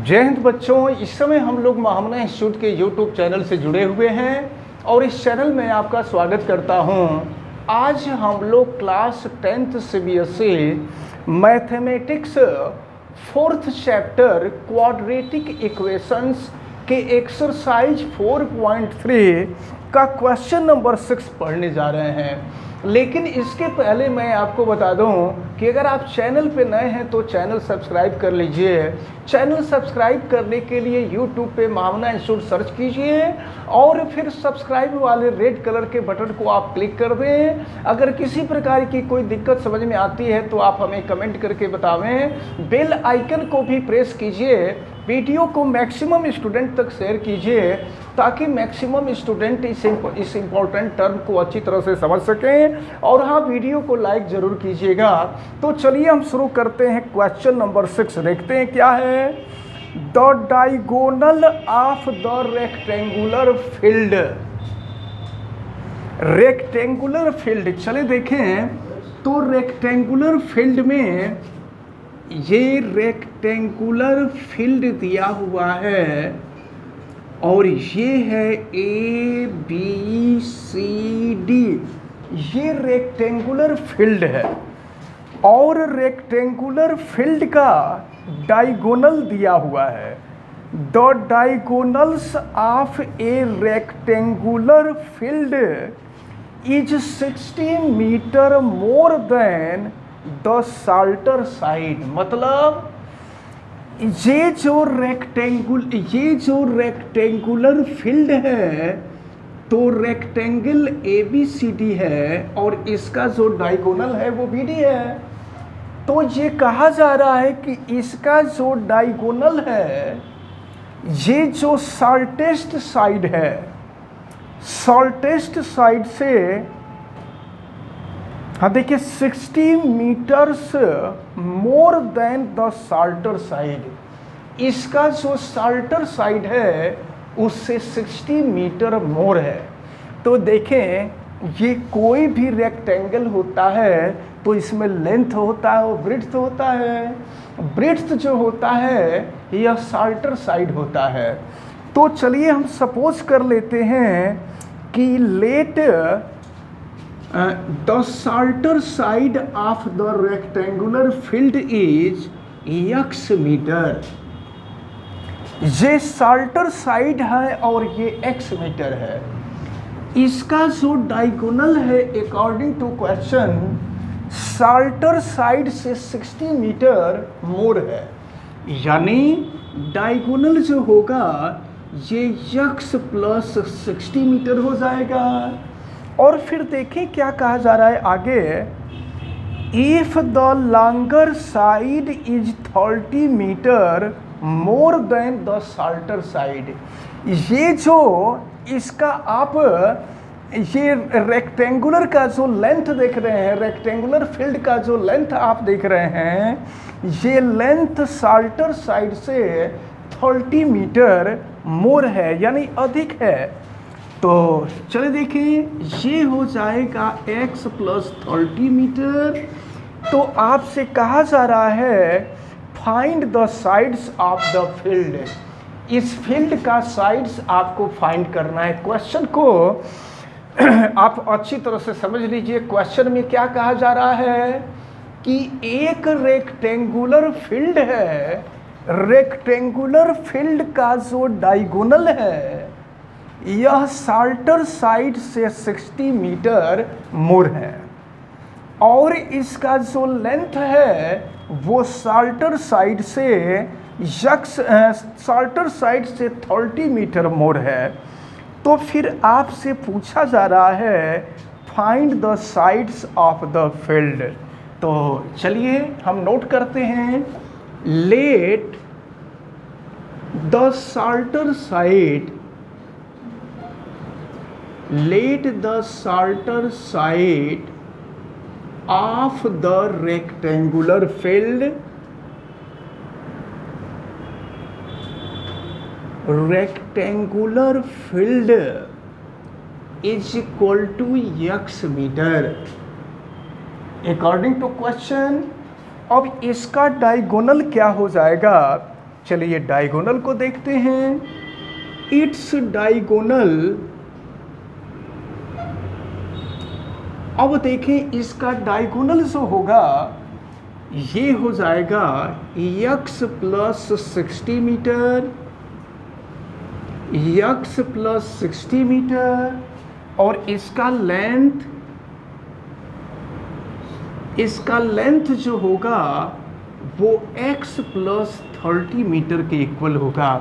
जय हिंद बच्चों। इस समय हम लोग महामना इंस्टीट्यूट के यूट्यूब चैनल से जुड़े हुए हैं और इस चैनल में आपका स्वागत करता हूं। आज हम लोग class 10th CBSE mathematics 4th chapter quadratic equations के एक्सरसाइज 4.3 का क्वेश्चन नंबर 6 पढ़ने जा रहे हैं। लेकिन इसके पहले मैं आपको बता दूं कि अगर आप चैनल पे नए हैं तो चैनल सब्सक्राइब कर लीजिए। चैनल सब्सक्राइब करने के लिए यूट्यूब पे महामना इंस्टीट्यूट सर्च कीजिए और फिर सब्सक्राइब वाले रेड कलर के बटन को आप क्लिक कर दें। अगर किसी प्रकार की कोई दिक्कत समझ में आती है तो आप हमें कमेंट करके बतावें। बेल आइकन को भी प्रेस कीजिए। वीडियो को मैक्सिमम स्टूडेंट तक शेयर कीजिए ताकि मैक्सिमम स्टूडेंट इस इम्पोर्टेंट टर्म को अच्छी तरह से समझ सकें। और हाँ, वीडियो को लाइक ज़रूर कीजिएगा। तो चलिए हम शुरू करते हैं। क्वेश्चन नंबर 6 देखते हैं क्या है। The diagonal of the rectangular field. Rectangular field, चले देखें तो रेक्टेंगुलर फील्ड में ये रेक्टेंगुलर फील्ड दिया हुआ है और ये है ABCD। ये रेक्टेंगुलर फील्ड है और रेक्टेंगुलर फील्ड का डायगोनल दिया हुआ है। The diagonals of a rectangular field is 60 metre more than the shorter side. मतलब ये जो रेक्टेंगुलर फील्ड है तो रेक्टेंगल ABCD है और इसका जो डायगोनल है वो BD है। तो ये कहा जा रहा है कि इसका जो डायगोनल है, ये जो शॉर्टेस्ट साइड है, शॉर्टेस्ट साइड से, हाँ देखिए, 60 metres more than the shorter side. इसका जो साल्टर साइड है उससे 60 मीटर मोर है। तो देखें, ये कोई भी रेक्टेंगल होता है तो इसमें लेंथ होता है और ब्रेड्थ होता है। ब्रेड्थ जो होता है यह साल्टर साइड होता है। तो चलिए हम सपोज कर लेते हैं कि let the shorter side of the rectangular field is x metre. ये शॉर्टर साइड है और ये x मीटर है। इसका जो डायगोनल है according to question shorter side से 60 मीटर मोर है, यानी डायगोनल जो होगा ये x प्लस 60 मीटर हो जाएगा। और फिर देखिए क्या कहा जा रहा है आगे। If the longer side is 30 metre more than the shorter side. ये जो इसका आप ये रेक्टेंगुलर का जो लेंथ देख रहे हैं, रेक्टेंगुलर फील्ड का जो लेंथ आप देख रहे हैं, ये लेंथ शॉर्टर साइड से 30 मीटर मोर है, यानी अधिक है। तो चलिए देखिए, ये हो जाएगा x प्लस 30 मीटर। तो आपसे कहा जा रहा है find the sides of the field. इस फील्ड का साइड्स आपको फाइंड करना है। क्वेश्चन को आप अच्छी तरह से समझ लीजिए। क्वेश्चन में क्या कहा जा रहा है कि एक रेक्टेंगुलर फील्ड है, रेक्टेंगुलर फील्ड का जो डायगोनल है यह शॉर्टर साइड से 60 मीटर मोर है और इसका जो लेंथ है वो शॉर्टर साइड से 30 मीटर मोर है। तो फिर आपसे पूछा जा रहा है find the sides of the field. तो चलिए हम नोट करते हैं। Let the shorter side, let the shorter side of the rectangular field is equal to x metre according to question। अब इसका डायगोनल क्या हो जाएगा चलिए डायगोनल को देखते हैं। इट्स डायगोनल, अब देखें इसका डायगोनल जो होगा ये हो जाएगा x plus 60 metre, x plus 60 metre, और इसका लेंथ जो होगा वो x प्लस 30 मीटर के इक्वल होगा।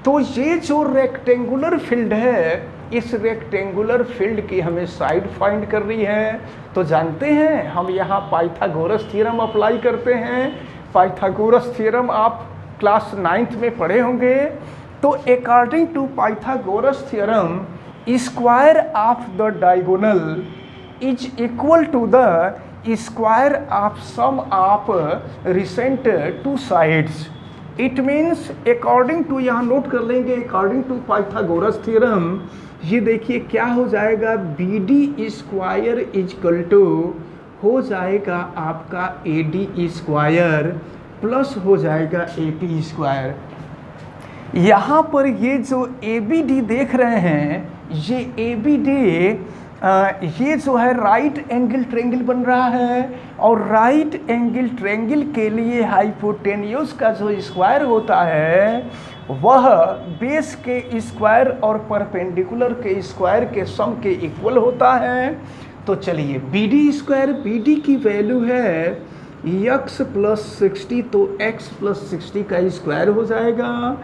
तो ये जो रेक्टेंगुलर फील्ड है, इस रेक्टेंगुलर फील्ड की हमें साइड फाइंड करनी है। तो जानते हैं हम यहाँ पाइथागोरस थ्योरम अप्लाई करते हैं। पाइथागोरस थ्योरम आप क्लास 9th में पढ़े होंगे। तो according to Pythagoras theorem, square of the diagonal is equal to the square of sum of recent two sides. It means according to, यहाँ नोट कर लेंगे, अकॉर्डिंग टू पाइथागोरस थ्योरम, ये देखिए क्या हो जाएगा, B D square equal to हो जाएगा आपका ए डी स्क्वायर प्लस हो जाएगा ए पी स्क्वायर। यहाँ पर ये जो ए बी डी देख रहे हैं, ये ए बी डी ये जो है राइट एंगल ट्रायंगल बन रहा है, और राइट एंगल ट्रायंगल के लिए हाइपोटेन्यूज का जो स्क्वायर होता है वह बेस के स्क्वायर और परपेंडिकुलर के स्क्वायर के सम के इक्वल होता है। तो चलिए B D square, B D की वैल्यू है x प्लस 60, तो x प्लस 60 का स्क्वायर हो जाएगा।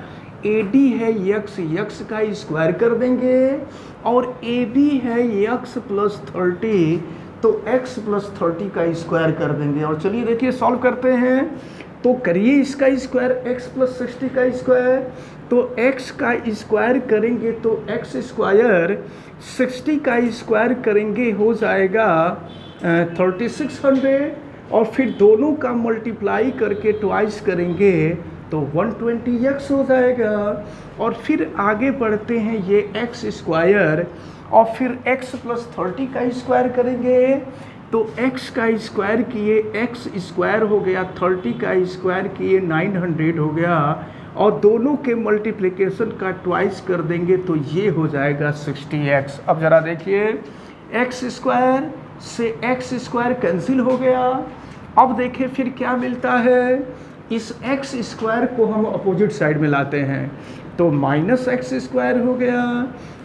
ए डी है x का स्क्वायर कर देंगे, और ए बी है x प्लस 30, तो x प्लस 30 का स्क्वायर कर देंगे। और चलिए देखिए सॉल्व करते हैं। तो करिए इसका स्क्वायर, x प्लस 60 का स्क्वायर, तो x का स्क्वायर करेंगे तो x स्क्वायर 60 का स्क्वायर करेंगे हो जाएगा 3600, और फिर दोनों का मल्टीप्लाई करके ट्वाइस करेंगे तो 120x हो जाएगा। और फिर आगे बढ़ते हैं, ये x स्क्वायर और फिर x प्लस 30 का स्क्वायर करेंगे, तो x का स्क्वायर किए x स्क्वायर हो गया, 30 का स्क्वायर किए 900 हो गया, और दोनों के मल्टीप्लिकेशन का ट्वाइस कर देंगे तो ये हो जाएगा 60x। अब ज़रा देखिए, x स्क्वायर से x स्क्वायर कैंसिल हो गया। अब देखिए फिर क्या मिलता है, इस x स्क्वायर को हम अपोजिट साइड में लाते हैं तो माइनस एक्स स्क्वायर हो गया।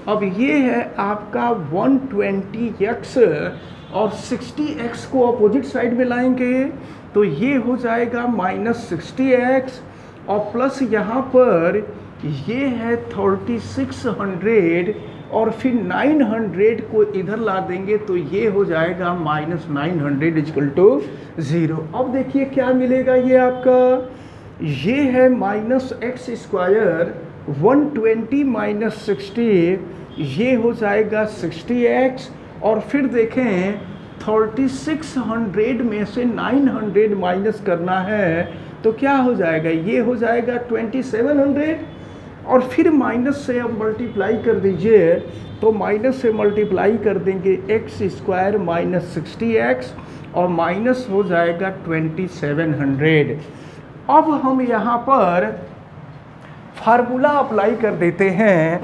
अब ये है आपका 120x, और 60x को अपोजिट साइड में लाएंगे तो ये हो जाएगा माइनस 60x, और प्लस यहाँ पर ये है 3600, और फिर 900 को इधर ला देंगे तो ये हो जाएगा माइनस 900 इक्वल टू 0। अब देखिए क्या मिलेगा, ये आपका ये है माइनस एक्स स्क्वायर 120 माइनस 60, ये हो जाएगा 60x, और फिर देखें 3600 में से 900 माइनस करना है तो क्या हो जाएगा, ये हो जाएगा 2700, और फिर माइनस से अब मल्टीप्लाई कर दीजिए तो माइनस से मल्टीप्लाई कर देंगे एक्स स्क्वायर माइनस 60x, और माइनस हो जाएगा 2700। अब हम यहाँ पर फार्मूला अप्लाई कर देते हैं,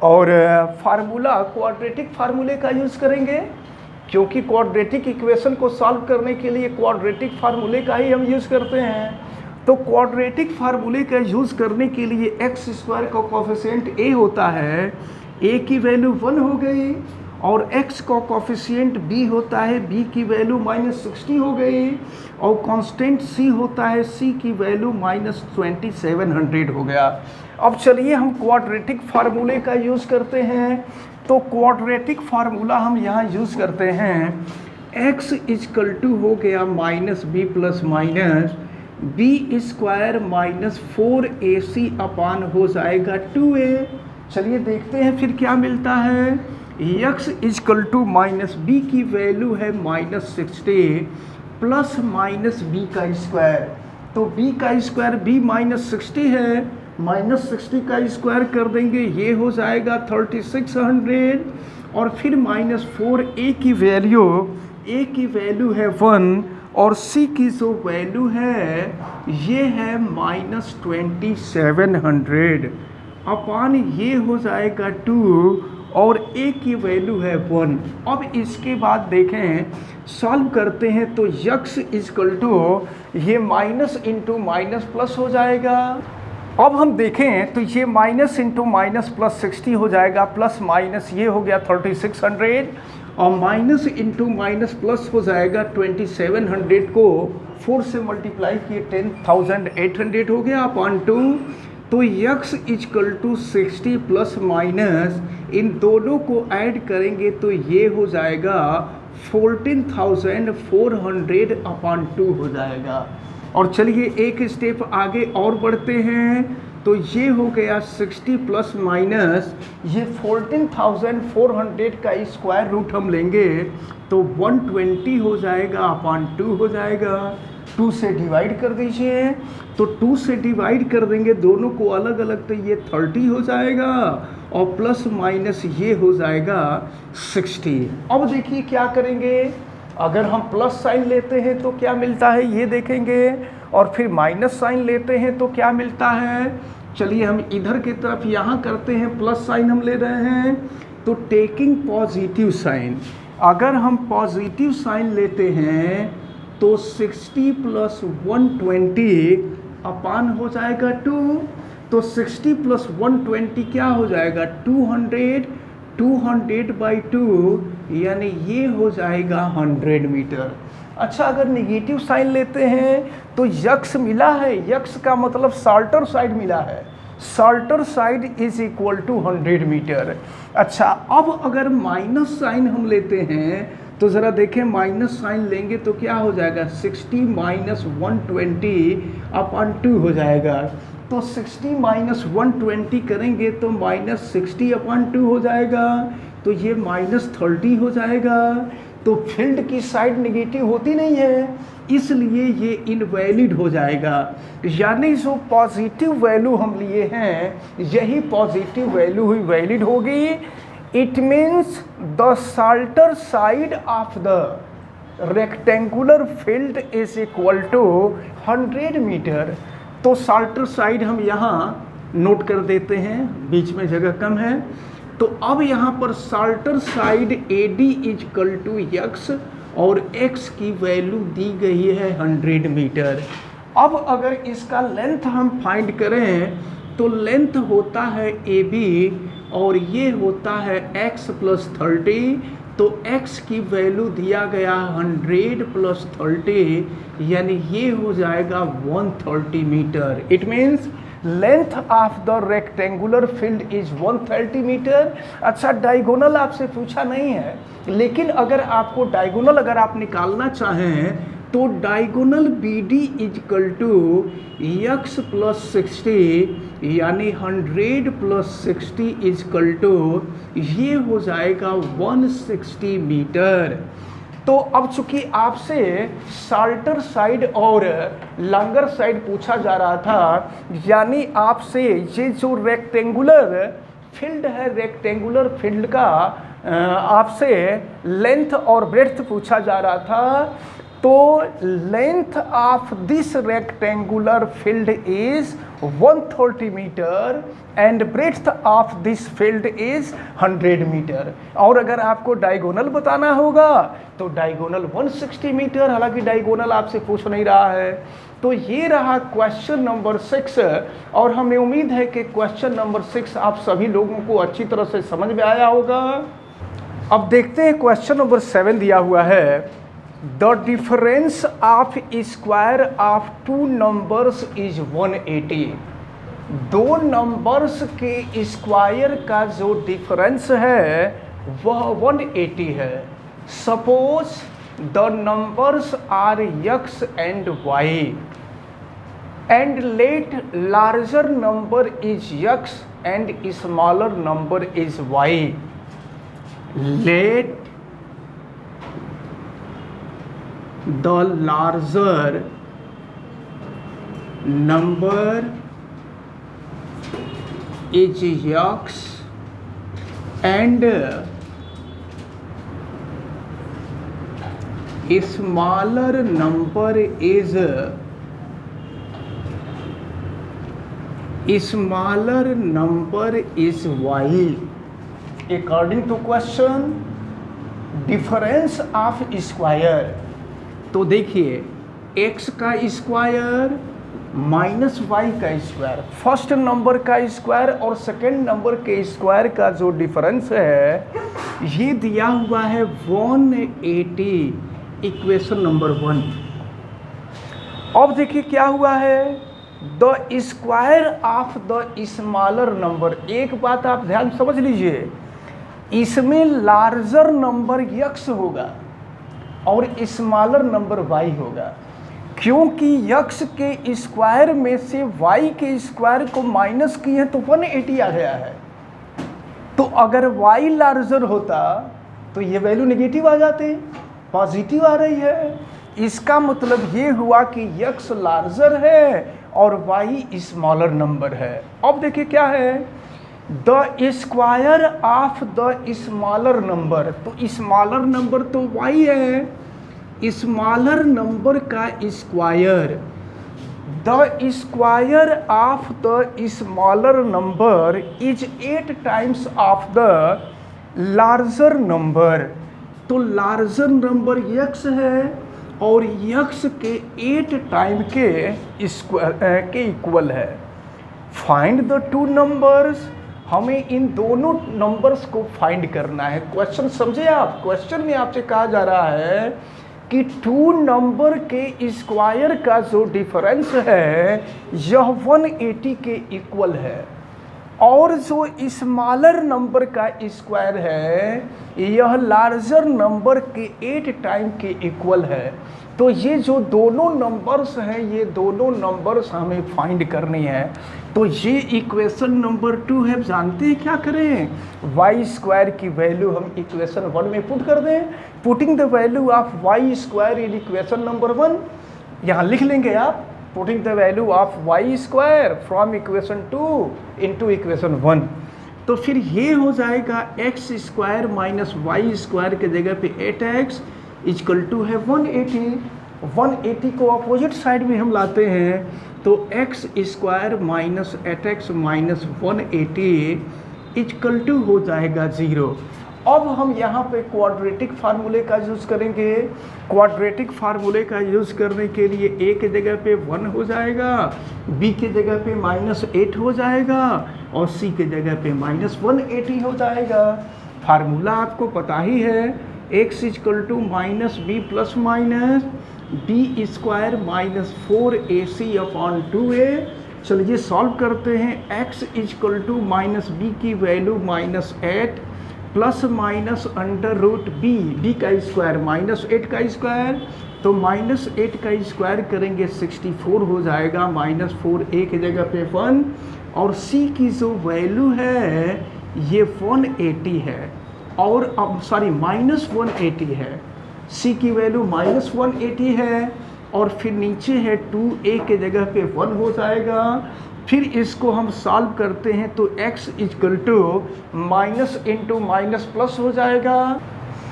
और फार्मूला क्वाड्रेटिक फार्मूले का यूज़ करेंगे, क्योंकि क्वाड्रेटिक इक्वेशन को सॉल्व करने के लिए क्वाड्रेटिक फार्मूले का ही हम यूज़ करते हैं। तो क्वाड्रेटिक फार्मूले का यूज़ करने के लिए एक्स स्क्वायर का कोफिशिएंट a होता है, a की वैल्यू 1 हो गई, और x का कोफिशिएंट b होता है, b की वैल्यू माइनस 60 हो गई, और कांस्टेंट c होता है, c की वैल्यू माइनस 2700 हो गया। अब चलिए हम क्वाड्रेटिक फार्मूले का यूज़ करते हैं। तो क्वाड्रेटिक फार्मूला हम यहाँ यूज़ करते हैं, x इजकल टू हो गया minus B plus minus B square minus 4ac upon हो जाएगा 2a। चलिए देखते हैं फिर क्या मिलता है, x equal to minus B की वैल्यू है माइनस 60 प्लस माइनस बी का स्क्वायर, तो b का स्क्वायर b माइनस 60 है, माइनस 60 का स्क्वायर कर देंगे ये हो जाएगा 3600, और फिर माइनस 4 a की वैल्यू है 1, और c की जो वैल्यू है ये है -2700 अपान ये हो जाएगा 2 और a की वैल्यू है 1। अब इसके बाद देखें सॉल्व करते हैं तो x इक्वल टू ये माइनस इंटू माइनस प्लस हो जाएगा। अब हम देखें तो ये माइनस इंटू माइनस प्लस 60 हो जाएगा, प्लस माइनस ये हो गया 3600 और माइनस इंटू माइनस प्लस हो जाएगा 2700 को 4 से मल्टीप्लाई किए 10800 हो गया अपॉन 2। तो x equal to 60 plus minus इन दोनों को ऐड करेंगे तो ये हो जाएगा 14,400 अपॉन 2 हो जाएगा। और चलिए एक स्टेप आगे और बढ़ते हैं तो ये हो गया 60 प्लस माइनस ये 14,400 का स्क्वायर रूट हम लेंगे तो 120 हो जाएगा अपॉन 2 हो जाएगा। 2 से डिवाइड कर दीजिए तो 2 से डिवाइड कर देंगे दोनों को अलग अलग तो ये 30 हो जाएगा और प्लस माइनस ये हो जाएगा 60। अब देखिए क्या करेंगे, अगर हम प्लस साइन लेते हैं तो क्या मिलता है ये देखेंगे और फिर माइनस साइन लेते हैं तो क्या मिलता है। चलिए हम इधर की तरफ यहाँ करते हैं, प्लस साइन हम ले रहे हैं तो टेकिंग पॉजिटिव साइन, अगर हम पॉजिटिव साइन लेते हैं तो 60 प्लस 120 अपान हो जाएगा 2। तो 60 प्लस 120 क्या हो जाएगा 200, 200 बाई 2 यानी ये हो जाएगा 100 मीटर। अच्छा अगर निगेटिव साइन लेते हैं तो यक्स मिला है, यक्स का मतलब साल्टर साइड मिला है, shorter side is equal to 100 metre. अच्छा अब अगर माइनस साइन हम लेते हैं तो ज़रा देखें माइनस साइन लेंगे तो क्या हो जाएगा 60 माइनस 120 अपॉन 2 हो जाएगा। तो 60 माइनस 120 करेंगे तो माइनस 60 अपॉन 2 हो जाएगा तो ये माइनस 30 हो जाएगा। तो फील्ड की साइड निगेटिव होती नहीं है इसलिए ये इनवैलिड हो जाएगा, यानी जो पॉजिटिव वैल्यू हम लिए हैं यही पॉजिटिव वैल्यू ही वैलिड होगी। It means the shorter side of the rectangular field is equal to 100 metre. तो साल्टर साइड हम यहाँ नोट कर देते हैं, बीच में जगह कम है। तो अब यहाँ पर shorter side AD equal to x और x की वैल्यू दी गई है 100 मीटर। अब अगर इसका लेंथ हम फाइंड करें तो लेंथ होता है AB और ये होता है x प्लस 30। तो x की वैल्यू दिया गया 100 प्लस 30 यानी ये हो जाएगा 130 metre. It means length of the rectangular field is 130 metre. अच्छा डायगोनल आपसे पूछा नहीं है, लेकिन अगर आपको डायगोनल अगर आप निकालना चाहें तो diagonal BD equal to x plus 60 यानी 100 प्लस 60 इक्वल टू ये हो जाएगा 160 मीटर। तो अब चूंकि आपसे साल्टर साइड और लॉन्गर साइड पूछा जा रहा था, यानी आपसे ये जो रेक्टेंगुलर फील्ड है रेक्टेंगुलर फील्ड का आपसे लेंथ और ब्रेड्थ पूछा जा रहा था। तो length of this rectangular field is 130 metre and breadth of this field is 100 metre. और अगर आपको डायगोनल बताना होगा तो डायगोनल 160 मीटर, हालांकि डायगोनल आपसे पूछ नहीं रहा है। तो ये रहा क्वेश्चन नंबर 6 और हमें उम्मीद है कि क्वेश्चन नंबर 6 आप सभी लोगों को अच्छी तरह से समझ में आया होगा। अब देखते हैं क्वेश्चन नंबर 7 दिया हुआ है the difference of square of two numbers is 180। दो नंबर्स के स्क्वायर का जो डिफरेंस है वह 180 है। Suppose the numbers are x and y and let larger number is x and smaller number is y। Let the larger number is x and smaller number is y according to question difference of square. तो देखिए x का square minus Y का square, first number का square और second number के square का जो difference है ये दिया हुआ है 180, इक्वेशन नंबर 1। अब देखिए क्या हुआ है, the square of the smaller number. एक बात आप ध्यान समझ लीजिए, इसमें लार्जर नंबर x होगा और स्मॉलर नंबर y होगा, क्योंकि x के स्क्वायर में से y के स्क्वायर को माइनस किए तो 180 आ गया है। तो अगर y लार्जर होता तो ये वैल्यू नेगेटिव आ जाती, पॉजिटिव आ रही है। इसका मतलब ये हुआ कि x लार्जर है और y स्मॉलर नंबर है। अब देखिए क्या है, the square of the smaller number, तो स्मॉलर नंबर तो y है, स्मॉलर नंबर का square, the square of the smaller number is 8 times of the larger number. तो लार्जर नंबर x है और x के 8 टाइम के स्क्वायर के इक्वल है। फाइंड द टू नंबर्स, हमें इन दोनों नंबर्स को फाइंड करना है। क्वेश्चन समझे आप, क्वेश्चन में आपसे कहा जा रहा है कि टू नंबर के स्क्वायर का जो डिफरेंस है यह 180 के इक्वल है और जो स्मॉलर नंबर का स्क्वायर है यह लार्जर नंबर के 8 टाइम के इक्वल है। तो ये जो दोनों नंबर्स हैं ये दोनों नंबर्स हमें फाइंड करनी है। तो ये इक्वेशन नंबर 2 है। जानते हैं क्या करें, वाई स्क्वायर की वैल्यू हम इक्वेशन 1 में पुट कर दें। Putting the value of y square in equation number 1, यहाँ लिख लेंगे आप, putting the value of y square from equation 2 into equation 1। तो फिर ये हो जाएगा x square minus y square के जगह पे 8x इक्वल टू है 180। 180 को अपोजिट साइड में हम लाते हैं तो x square minus 8x minus 180 equal to हो जाएगा 0। अब हम यहाँ पे क्वाड्रेटिक फार्मूले का यूज़ करेंगे। क्वाड्रेटिक फार्मूले का यूज़ करने के लिए a के जगह पे 1 हो जाएगा, b के जगह पे -8 हो जाएगा और c के जगह पे -180 हो जाएगा। फार्मूला आपको पता ही है, x equal to minus B plus minus B square minus 4ac upon 2a। चलिए सॉल्व करते हैं। x equal to minus B की value -8 plus minus under root B का स्क्वायर -8 का स्क्वायर, तो -8 का स्क्वायर करेंगे 64 हो जाएगा, -4 a की जगह पे 1 और c की जो वैल्यू है ये 180 है और अब सॉरी -180 है, c की वैल्यू -180 है और फिर नीचे है 2a के जगह पे 1 हो जाएगा। फिर इसको हम सॉल्व करते हैं तो x equal to minus into minus plus हो जाएगा।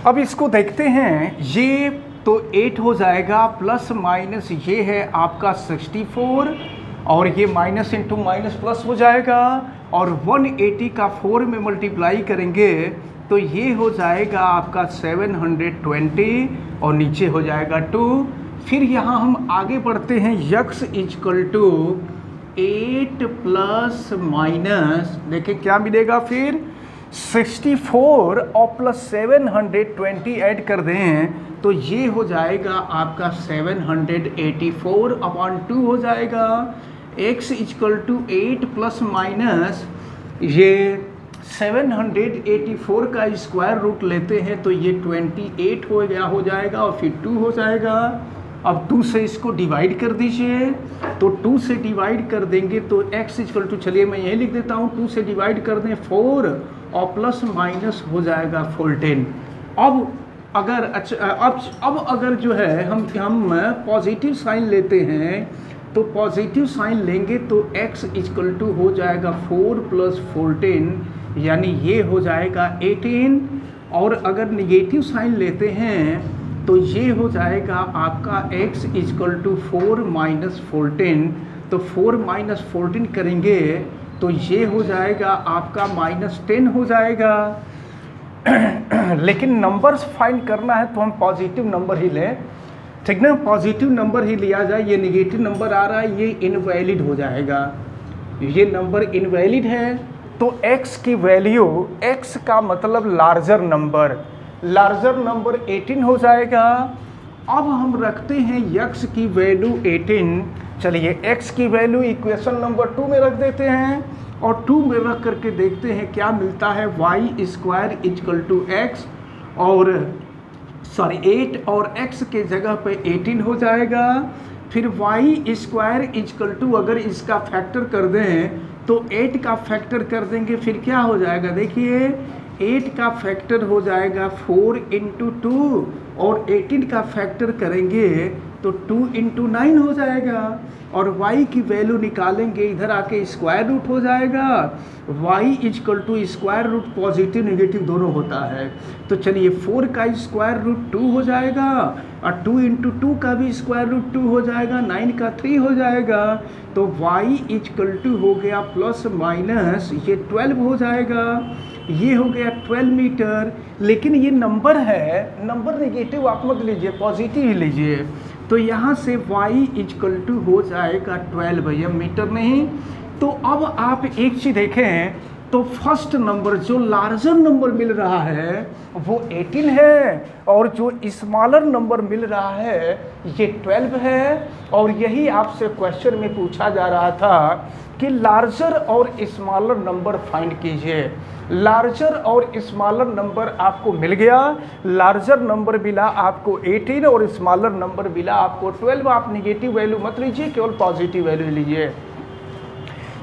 अब इसको देखते हैं, ये तो 8 हो जाएगा प्लस माइनस ये है आपका 64 और ये माइनस इंटू माइनस प्लस हो जाएगा और 180 का 4 में मल्टीप्लाई करेंगे तो ये हो जाएगा आपका 720 और नीचे हो जाएगा 2। फिर यहाँ हम आगे बढ़ते हैं, x equal to 8 plus minus, देखिए क्या मिलेगा फिर 64 और प्लस 720 ऐड कर दें तो ये हो जाएगा आपका 784 अपॉन 2 हो जाएगा। x equal to 8 plus minus ये 784 का स्क्वायर रूट लेते हैं तो ये 28 हो जाएगा और फिर 2 हो जाएगा। अब 2 से इसको डिवाइड कर दीजिए, तो 2 से डिवाइड कर देंगे तो x इक्वल टू, चलिए मैं यही लिख देता हूँ, 2 से डिवाइड कर दें 4 और प्लस माइनस हो जाएगा 14। अब अगर अब अगर जो है हम पॉजिटिव साइन लेते हैं तो पॉजिटिव साइन लेंगे तो x इक्वल टू हो जाएगा 4 प्लस 14 यानी ये हो जाएगा 18 और अगर निगेटिव साइन लेते हैं तो ये हो जाएगा आपका x इजकल टू 4 माइनस 14, तो 4 माइनस 14 करेंगे तो ये हो जाएगा आपका -10 हो जाएगा। लेकिन नंबर्स फाइंड करना है तो हम पॉजिटिव नंबर ही लें, ठीक ना, पॉजिटिव नंबर ही लिया जाए। ये नेगेटिव नंबर आ रहा है, ये इनवैलिड हो जाएगा, ये नंबर इनवैलिड है। तो x की वैल्यू, x का मतलब लार्जर नंबर 18 हो जाएगा। अब हम रखते हैं x की वैल्यू 18। चलिए x की वैल्यू इक्वेशन नंबर 2 में रख देते हैं और 2 में रख करके देखते हैं क्या मिलता है। y square equal to x और 8 और x के जगह पे 18 हो जाएगा। फिर y स्क्वायर इजकल टू अगर इसका फैक्टर कर दें तो 8 का फैक्टर कर देंगे, फिर क्या हो जाएगा, देखिए 8 का फैक्टर हो जाएगा 4 इंटू 2 और 18 का फैक्टर करेंगे तो 2 इंटू 9 हो जाएगा। और y की वैल्यू निकालेंगे, इधर आके स्क्वायर रूट हो जाएगा। y equal to square root positive negative दोनों होता है, तो चलिए 4 का स्क्वायर रूट 2 हो जाएगा और 2 इंटू 2 का भी स्क्वायर रूट 2 हो जाएगा, 9 का 3 हो जाएगा। तो y इजकल टू हो गया प्लस माइनस ये 12 हो जाएगा, ये हो गया 12 मीटर। लेकिन ये नंबर है, नंबर नेगेटिव आप मत लीजिए, पॉजिटिव ही लीजिए। तो यहाँ से y इजकल टू हो जाएगा 12 भैया, मीटर नहीं। तो अब आप एक चीज़ देखें तो फर्स्ट नंबर जो लार्जर नंबर मिल रहा है वो 18 है और जो स्मॉलर नंबर मिल रहा है ये 12 है। और यही आपसे क्वेश्चन में पूछा जा रहा था कि लार्जर और स्मॉलर नंबर फाइंड कीजिए। लार्जर और स्मॉलर नंबर आपको मिल गया, लार्जर नंबर मिला आपको 18 और स्मॉलर नंबर मिला आपको 12। आप नेगेटिव वैल्यू मत लीजिए, केवल पॉजिटिव वैल्यू लीजिए।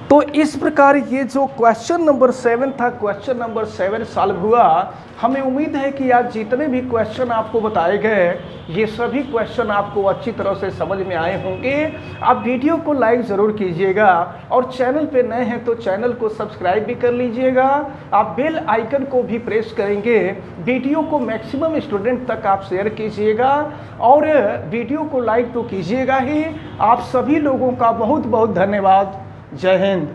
तो इस प्रकार ये जो क्वेश्चन नंबर 7 था, क्वेश्चन नंबर 7 सॉल्व हुआ। हमें उम्मीद है कि आज जितने भी क्वेश्चन आपको बताए गए ये सभी क्वेश्चन आपको अच्छी तरह से समझ में आए होंगे। आप वीडियो को लाइक ज़रूर कीजिएगा और चैनल पे नए हैं तो चैनल को सब्सक्राइब भी कर लीजिएगा। आप बेल आइकन को भी प्रेस करेंगे, वीडियो को मैक्सिमम स्टूडेंट तक आप शेयर कीजिएगा और वीडियो को लाइक तो कीजिएगा ही। आप सभी लोगों का बहुत बहुत धन्यवाद। जय हिंद।